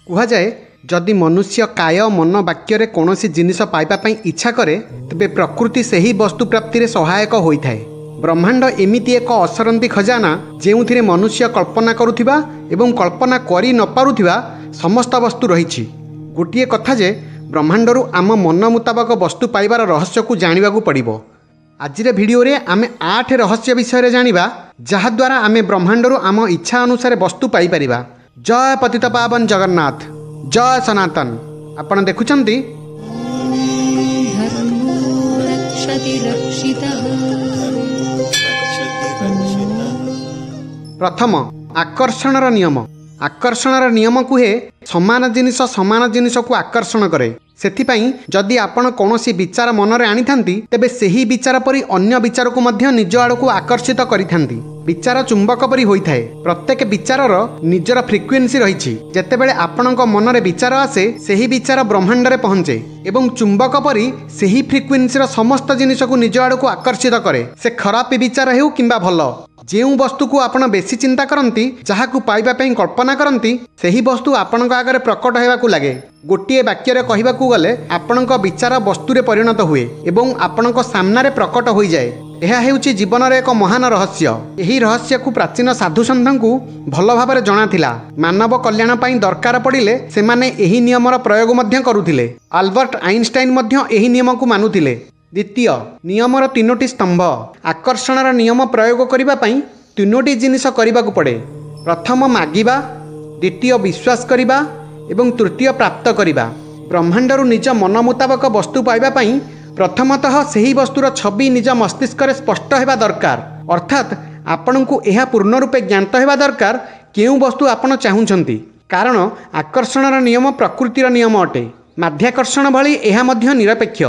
କୁହାଯାଏ जदि मनुष्य काय मन वाक्य कौन सी जिनिस पाइबापी इच्छा करे तेबे प्रकृति सही वस्तु प्राप्ति रे सहायक होइथाए। ब्रह्मांड एमिति एक असरंती खजाना जेउथिरे मनुष्य कल्पना करुथिबा एवं कल्पना करि न पारुथिबा समस्त वस्तु रहिछि। गोटिए कथा जे ब्रह्मांडरू आम मन मुताबक वस्तु पाइबार रहस्य को जानिबाकू पड़िबो। आजिर भिडियो रे आमे 8 रहस्य विषय जानिबा जहाद्वारा आमे ब्रह्मांडरू आम इच्छा अनुसार वस्तु पाई परिबा। जय पतित पावन जगन्नाथ, जय सनातन। आपण देखुचंती प्रथम आकर्षणर नियम। आकर्षणर नियम कुहे समान जिनिस को आकर्षण करे। सेथिपाई जदि आपण कौनसी विचार मनरे आनिथांती तेबे सेही विचार परी अन्य विचार को मध्य निज आड़को आकर्षित करिथांती। विचार चुंबक परी होइथाए। प्रत्येक विचारर निजर फ्रिक्वेन्सी रहिछि। जेतेबेले आपणक मनरे विचार आसे सेही विचार ब्रह्मांड रे पहुंचे एवं चुंबक परी सेही फ्रिक्वेन्सीर समस्त जिनिस को निज आड़को आकर्षित करे। से खराब विचार हेउ किंबा भल जेउ वस्तु को आपण बेसी चिंता करंती जहाकू पाइबा पई कल्पना करंती सेही वस्तु आपणक आगरे प्रकट हेबाकू लागे। गोटिए वाक्य रे कहिबाकू गले आपणक विचार वस्तु रे परिणत हुए एवं आपणक सामने प्रकट होई जाए। यह हेउची जीवन रे एक महान रहस्य। एही रहस्य को प्राचीन साधु सन्थंकु भल भाबरे जणा थिला। मानव कल्याण पई दरकार पड़िले सेमाने एही नियमर प्रयोग मध्य करुथिले। अल्बर्ट आइनस्टाइन मध्य एही नियम को मानुथिले। द्वितीय नियमर 3टी स्तंभ। आकर्षणर नियम प्रयोग करिबा पई 3टी जिनिस करिबाकू पड़े। प्रथम मागिबा, द्वितीय विश्वास करिबा एवं तृतीय प्राप्त करिबा। ब्रह्मांडरू निज मन मुताबक वस्तु पाइबा पई प्रथमतः सही वस्तुर छवि निज मस्तिष्क रे स्पष्ट हेबा दरकार। अर्थात आपणकू एहा पूर्ण रूपे ज्ञात हेबा दरकार केउ वस्तु आपण चाहुछंती। कारण आकर्षणर नियम प्रकृतिर नियम अटे। माध्याकर्षण भली एहा मध्य निरपेक्ष।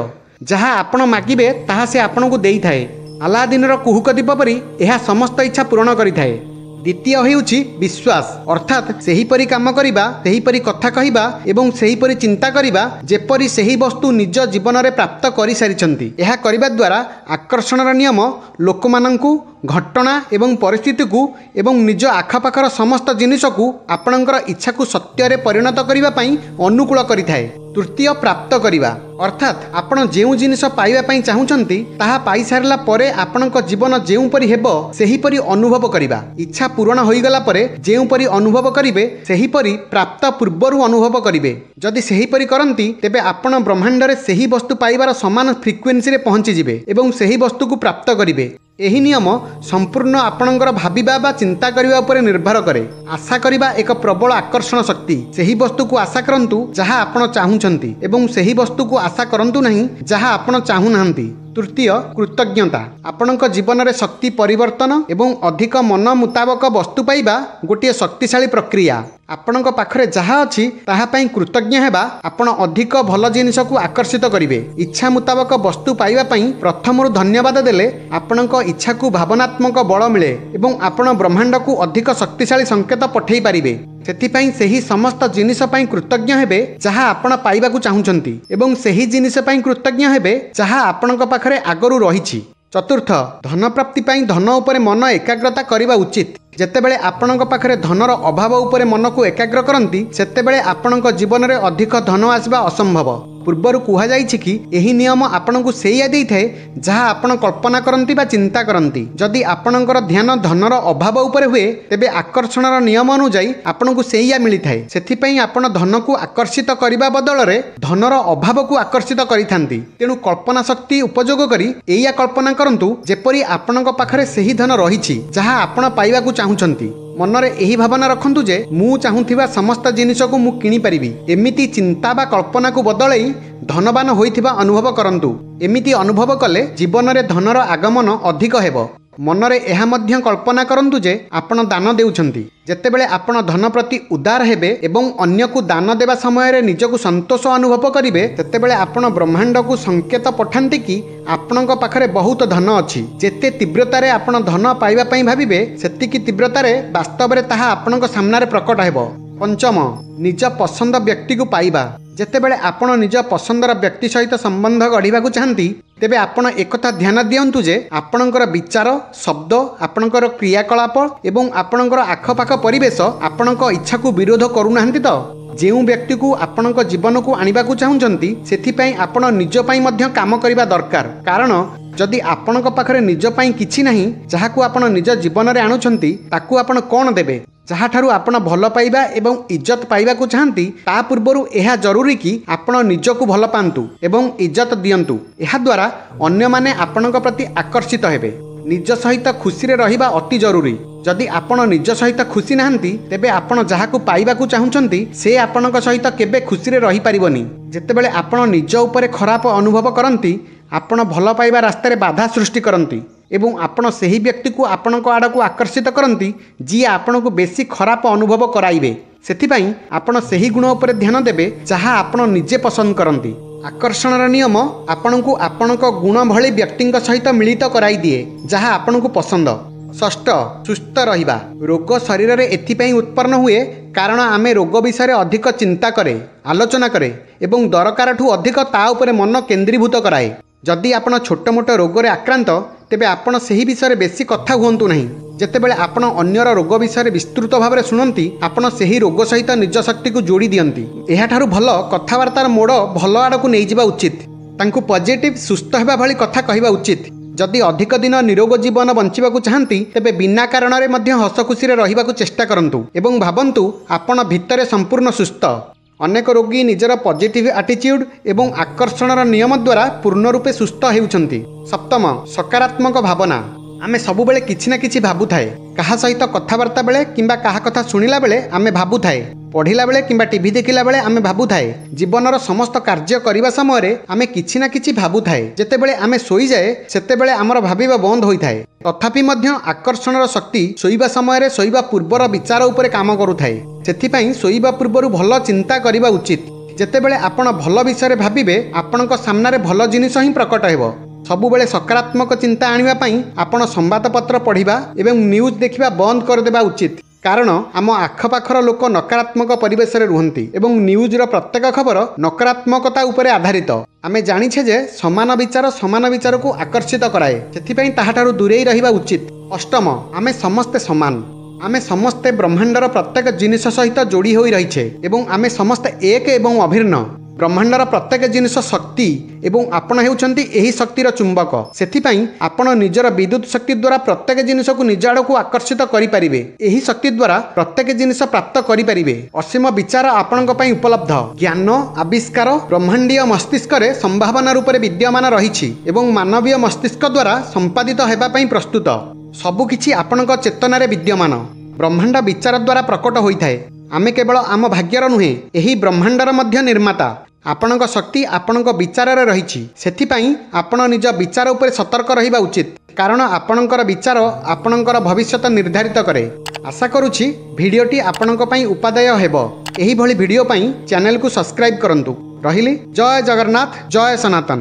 जहाँ आपण मागिबे ताहा से आपणकू देइथाए। आलादीनर कुहुक दीप परी एहा समस्त इच्छा पूर्ण करिथाए। द्वितीय हेउची विश्वास। अर्थात सेहीपरी काम करिबा, सेहीपरी कथा कहिबा एवं सेहीपरी चिंता करिबा जेपरी सेही वस्तु निज जीवन रे प्राप्त करि सारिछंती। एहा करिबा द्वारा आकर्षणर नियम लोकमानंकू घटना एवं परिस्थिति को एवं निज आखपाखर समस्त जिनिस को आपणकर इच्छा को सत्य रे परिणत करिबा पई अनुकूल करिथाए। तृतीय प्राप्त करिबा। अर्थात आपण जेउ जिनिस पाइबा पई चाहुचंती ताहा पाई सारला परे आपणक जीवन जेउ परी हेबो सेही परी अनुभव करिबा। इच्छा पूर्ण होई गला परे जेउ परी अनुभव करिवे सेही परी प्राप्त पूर्वरु अनुभव करिवे। जदि सेही परी करंती तेबे आपण ब्रह्मांड रे सेही वस्तु पाइबार समान फ्रिक्वेन्सी रे पहुंची जिवे एवं सेही वस्तु को प्राप्त करिवे। एही नियम संपूर्ण आपणकर भाबिबा बा चिंता करिबा उपरे निर्भर करे। आशा करिबा एक प्रबल आकर्षण शक्ति। सेही वस्तु को आशा करंतु जहाँ आपण चाहुचंती एवं सेही वस्तु को आशा करंतु नहीं जहाँ आपण चाहू नाहंती। तृतीय कृतज्ञता। आपणक जीवन रे शक्ति परिवर्तन एवं अधिक मन मुताबक वस्तु पाइबा गोटे शक्तिशाली प्रक्रिया। आपणक पाखरे जहाँ अछि ताहा पई कृतज्ञ हेबा आपण अधिक भल जिनिस को आकर्षित करिवे। इच्छा मुताबक वस्तु पाइबा पई प्रथमरु धन्यवाद देले आपणक इच्छा को भावनात्मक बल मिले एवं आपण ब्रह्मांड को अधिक शक्तिशाली संकेत पठेई पारिबे। सेथिपाई सेही समस्त जिनिस पई कृतज्ञ हेबे जहाँ आपण पाइबाकू चाहुचंती एवं सेही जिनिस पई कृतज्ञ हेबे जहाँ आपणक पाखरे आगरू रहिछि। चतुर्थ धन प्राप्ति पाई धन उपरे मन एकाग्रता करिबा उचित। जेतेबेले आपणक पाखरे धनर अभाव उपरे मन को एकाग्र करंती सेतेबेले आपणक जीवन रे अधिक धन आसबा असंभव। पूर्वरु कुहा जाइछि कि एही नियम आपणकू सेया देइथाए जहाँ आपण कल्पना करंती बा चिंता करंती। जदि आपणकर ध्यान धनर अभाव उपरे हुए तेबे आकर्षणर नियम अनुଯାयी आपणकू सेया मिलिथाए। सेथिपई आपण धन को आकर्षित करिबा बदल रे धनर अभाव को आकर्षित करिथांती। तेणु कल्पना शक्ति उपयोग करी एया कल्पना करंतु जेपरी आपणक पाखरे सेही धन रहिछि जहाँ आपण पाइबाकू चाहुचंती। मनरे एही भावना रखंतु जे मु चाहुथिबा समस्त जिनिस को मु किनि परिबी। एमिति चिंता बा कल्पना को बदलई धनवान होइथिबा अनुभव करंतु। एमिति अनुभव कले जीवन रे धनर आगमन अधिक हेबो। मनरे एहा मध्य कल्पना करंतु जे आपण दान देउछंती। जेतेबेले आपण धन प्रति उदार हेबे एवं अन्य को दान देवा समय रे निजको संतोष अनुभव करिवे तेतेबेले आपण ब्रह्मांड को संकेत पठांती कि आपणक पाखरे बहुत धन अछि। जेते तीव्रतारे आपण धन पाइबा पई भाबिबे सेतिकी तीव्रतारे वास्तव रे ताहा आपणक सामना रे प्रकट हेबो। पंचम निज पसंद व्यक्ति को पाइबा। जेतेबेले आपण निज पसंदर व्यक्ति सहित संबंध गढ़िबाकू चाहंती तेबे आपण एकथा ध्यान दियंतु जे आपणकर विचार शब्द आपणकर क्रियाकलाप एवं आपणकर आखपाख परिवेश आपणक इच्छा को विरोध करू नाहंती तो। ଯେଉଁ ବ୍ୟକ୍ତିକୁ ଆପଣଙ୍କ ଜୀବନକୁ ଆଣିବାକୁ ଚାହୁଁଛନ୍ତି ସେଥିପାଇଁ ଆପଣ ନିଜ ପାଇଁ ମଧ୍ୟ କାମ କରିବା ଦରକାର। କାରଣ ଯଦି ଆପଣଙ୍କ ପାଖରେ ନିଜ ପାଇଁ କିଛି ନାହିଁ, ଯାହାକୁ ଆପଣ ନିଜ ଜୀବନରେ ଆଣୁଛନ୍ତି, ତାକୁ ଆପଣ କ'ଣ ଦେବେ? ଯାହାଠାରୁ ଆପଣ ଭଲ ପାଇବା ଏବଂ ଇଜ୍ଜତ ପାଇବାକୁ ଚାହାନ୍ତି, ତା ପୂର୍ବରୁ ଏହା ଜରୁରୀ କି ଆପଣ ନିଜକୁ ଭଲ ପାଆନ୍ତୁ ଏବଂ ଇଜ୍ଜତ ଦିଅନ୍ତୁ। ଏହାଦ୍ୱାରା ଅନ୍ୟମାନେ ଆପଣଙ୍କ ପ୍ରତି ଆକର୍ଷିତ ହେବେ। ନିଜ ସହିତ ଖୁସିରେ ରହିବା ଅତି ଜରୁରୀ। ଯଦି ଆପଣ ନିଜ ସହିତ ଖୁସି ନାହାନ୍ତି, ତେବେ ଆପଣ ଯାହାକୁ ପାଇବାକୁ ଚାହୁଁଛନ୍ତି ସେ ଆପଣଙ୍କ ସହିତ କେବେ ଖୁସିରେ ରହିପାରିବନି। ଯେତେବେଳେ ଆପଣ ନିଜ ଉପରେ ଖରାପ ଅନୁଭବ କରନ୍ତି, ଆପଣ ଭଲ ପାଇବା ରାସ୍ତାରେ ବାଧା ସୃଷ୍ଟି କରନ୍ତି ଏବଂ ଆପଣ ସେହି ବ୍ୟକ୍ତିକୁ ଆପଣଙ୍କ ଆଡ଼କୁ ଆକର୍ଷିତ କରନ୍ତି ଯିଏ ଆପଣଙ୍କୁ ବେଶୀ ଖରାପ ଅନୁଭବ କରାଇବେ। ସେଥିପାଇଁ ଆପଣ ସେହି ଗୁଣ ଉପରେ ଧ୍ୟାନ ଦେବେ ଯାହା ଆପଣ ନିଜେ ପସନ୍ଦ କରନ୍ତି। ଆକର୍ଷଣର ନିୟମ ଆପଣଙ୍କୁ ଆପଣଙ୍କ ଗୁଣ ଭଳି ବ୍ୟକ୍ତିଙ୍କ ସହିତ ମିଳିତ କରାଇ ଦିଏ ଯାହା ଆପଣଙ୍କୁ ପସନ୍ଦ। ଷଷ୍ଠ, ସୁସ୍ଥ ରହିବା। ରୋଗ ଶରୀରରେ ଏଥିପାଇଁ ଉତ୍ପନ୍ନ ହୁଏ କାରଣ ଆମେ ରୋଗ ବିଷୟରେ ଅଧିକ ଚିନ୍ତା କରେ, ଆଲୋଚନା କରେ ଏବଂ ଦରକାରଠୁ ଅଧିକ ତା ଉପରେ ମନ କେନ୍ଦ୍ରୀଭୂତ କରାଏ। ଯଦି ଆପଣ ଛୋଟ ମୋଟ ରୋଗରେ ଆକ୍ରାନ୍ତ, ତେବେ ଆପଣ ସେହି ବିଷୟରେ ବେଶୀ କଥା ହୁଅନ୍ତୁ ନାହିଁ। ଯେତେବେଳେ ଆପଣ ଅନ୍ୟର ରୋଗ ବିଷୟରେ ବିସ୍ତୃତ ଭାବରେ ଶୁଣନ୍ତି, ଆପଣ ସେହି ରୋଗ ସହିତ ନିଜ ଶକ୍ତିକୁ ଯୋଡ଼ି ଦିଅନ୍ତି। ଏହାଠାରୁ ଭଲ କଥାବାର୍ତ୍ତାର ମୋଡ଼ ଭଲ ଆଡ଼କୁ ନେଇଯିବା ଉଚିତ। ତାଙ୍କୁ ପଜିଟିଭ୍, ସୁସ୍ଥ ହେବା ଭଳି କଥା କହିବା ଉଚିତ। ଯଦି ଅଧିକ ଦିନ ନିରୋଗ ଜୀବନ ବଞ୍ଚିବାକୁ ଚାହାନ୍ତି, ତେବେ ବିନା କାରଣରେ ମଧ୍ୟ ହସ ଖୁସିରେ ରହିବାକୁ ଚେଷ୍ଟା କରନ୍ତୁ ଏବଂ ଭାବନ୍ତୁ ଆପଣ ଭିତରେ ସମ୍ପୂର୍ଣ୍ଣ ସୁସ୍ଥ। ଅନେକ ରୋଗୀ ନିଜର ପଜିଟିଭ୍ ଆଟିଚ୍ୟୁଡ୍ ଏବଂ ଆକର୍ଷଣର ନିୟମ ଦ୍ୱାରା ପୂର୍ଣ୍ଣ ରୂପେ ସୁସ୍ଥ ହେଉଛନ୍ତି। ସପ୍ତମ, ସକାରାତ୍ମକ ଭାବନା। ଆମେ ସବୁବେଳେ କିଛି ନା କିଛି ଭାବୁଥାଏ। କାହା ସହିତ କଥାବାର୍ତ୍ତା ବେଳେ କିମ୍ବା କାହା କଥା ଶୁଣିଲା ବେଳେ ଆମେ ଭାବୁଥାଏ। ପଢ଼ିଲା ବେଳେ କିମ୍ବା ଟିଭି ଦେଖିଲା ବେଳେ ଆମେ ଭାବୁଥାଏ। ଜୀବନର ସମସ୍ତ କାର୍ଯ୍ୟ କରିବା ସମୟରେ ଆମେ କିଛି ନା କିଛି ଭାବୁଥାଏ। ଯେତେବେଳେ ଆମେ ଶୋଇଯାଏ, ସେତେବେଳେ ଆମର ଭାବିବା ବନ୍ଦ ହୋଇଥାଏ। ତଥାପି ମଧ୍ୟ ଆକର୍ଷଣର ଶକ୍ତି ଶୋଇବା ସମୟରେ ଶୋଇବା ପୂର୍ବର ବିଚାର ଉପରେ କାମ କରୁଥାଏ। ସେଥିପାଇଁ ଶୋଇବା ପୂର୍ବରୁ ଭଲ ଚିନ୍ତା କରିବା ଉଚିତ। ଯେତେବେଳେ ଆପଣ ଭଲ ବିଷୟରେ ଭାବିବେ, ଆପଣଙ୍କ ସାମ୍ନାରେ ଭଲ ଜିନିଷ ହିଁ ପ୍ରକଟ ହେବ। ସବୁବେଳେ ସକାରାତ୍ମକ ଚିନ୍ତା ଆଣିବା ପାଇଁ ଆପଣ ସମ୍ବାଦପତ୍ର ପଢ଼ିବା ଏବଂ ନ୍ୟୁଜ୍ ଦେଖିବା ବନ୍ଦ କରିଦେବା ଉଚିତ। କାରଣ ଆମ ଆଖପାଖର ଲୋକ ନକାରାତ୍ମକ ପରିବେଶରେ ରୁହନ୍ତି ଏବଂ ନ୍ୟୁଜ୍ର ପ୍ରତ୍ୟେକ ଖବର ନକାରାତ୍ମକତା ଉପରେ ଆଧାରିତ। ଆମେ ଜାଣିଛେ ଯେ ସମାନ ବିଚାର ସମାନ ବିଚାରକୁ ଆକର୍ଷିତ କରାଏ, ସେଥିପାଇଁ ତାହାଠାରୁ ଦୂରେଇ ରହିବା ଉଚିତ। ଅଷ୍ଟମ, ଆମେ ସମସ୍ତେ ସମାନ। ଆମେ ସମସ୍ତେ ବ୍ରହ୍ମାଣ୍ଡର ପ୍ରତ୍ୟେକ ଜିନିଷ ସହିତ ଯୋଡ଼ି ହୋଇ ରହିଛେ ଏବଂ ଆମେ ସମସ୍ତେ ଏକ ଏବଂ ଅଭିନ୍ନ। ବ୍ରହ୍ମାଣ୍ଡର ପ୍ରତ୍ୟେକ ଜିନିଷ ଶକ୍ତି ଏବଂ ଆପଣ ହେଉଛନ୍ତି ଏହି ଶକ୍ତିର ଚୁମ୍ବକ। ସେଥିପାଇଁ ଆପଣ ନିଜର ବିଦ୍ୟୁତ ଶକ୍ତି ଦ୍ୱାରା ପ୍ରତ୍ୟେକ ଜିନିଷକୁ ନିଜ ଆଡ଼କୁ ଆକର୍ଷିତ କରିପାରିବେ। ଏହି ଶକ୍ତି ଦ୍ୱାରା ପ୍ରତ୍ୟେକ ଜିନିଷ ପ୍ରାପ୍ତ କରିପାରିବେ। ଅସୀମ ବିଚାର ଆପଣଙ୍କ ପାଇଁ ଉପଲବ୍ଧ। ଜ୍ଞାନ, ଆବିଷ୍କାର ବ୍ରହ୍ମାଣ୍ଡୀୟ ମସ୍ତିଷ୍କରେ ସମ୍ଭାବନା ରୂପରେ ବିଦ୍ୟମାନ ରହିଛି ଏବଂ ମାନବୀୟ ମସ୍ତିଷ୍କ ଦ୍ୱାରା ସମ୍ପାଦିତ ହେବା ପାଇଁ ପ୍ରସ୍ତୁତ। ସବୁକିଛି ଆପଣଙ୍କ ଚେତନାରେ ବିଦ୍ୟମାନ। ବ୍ରହ୍ମାଣ୍ଡ ବିଚାର ଦ୍ୱାରା ପ୍ରକଟ ହୋଇଥାଏ। ଆମେ କେବଳ ଆମ ଭାଗ୍ୟର ନୁହେଁ, ଏହି ବ୍ରହ୍ମାଣ୍ଡର ମଧ୍ୟ ନିର୍ମାତା। ଆପଣଙ୍କ ଶକ୍ତି ଆପଣଙ୍କ ବିଚାରରେ ରହିଛି। ସେଥିପାଇଁ ଆପଣ ନିଜ ବିଚାର ଉପରେ ସତର୍କ ରହିବା ଉଚିତ, କାରଣ ଆପଣଙ୍କର ବିଚାର ଆପଣଙ୍କର ଭବିଷ୍ୟତ ନିର୍ଦ୍ଧାରିତ କରେ। ଆଶା କରୁଛି ଭିଡ଼ିଓଟି ଆପଣଙ୍କ ପାଇଁ ଉପାଦେୟ ହେବ। ଏହିଭଳି ଭିଡ଼ିଓ ପାଇଁ ଚ୍ୟାନେଲକୁ ସବସ୍କ୍ରାଇବ୍ କରନ୍ତୁ। ରହିଲି। ଜୟ ଜଗନ୍ନାଥ, ଜୟ ସନାତନ।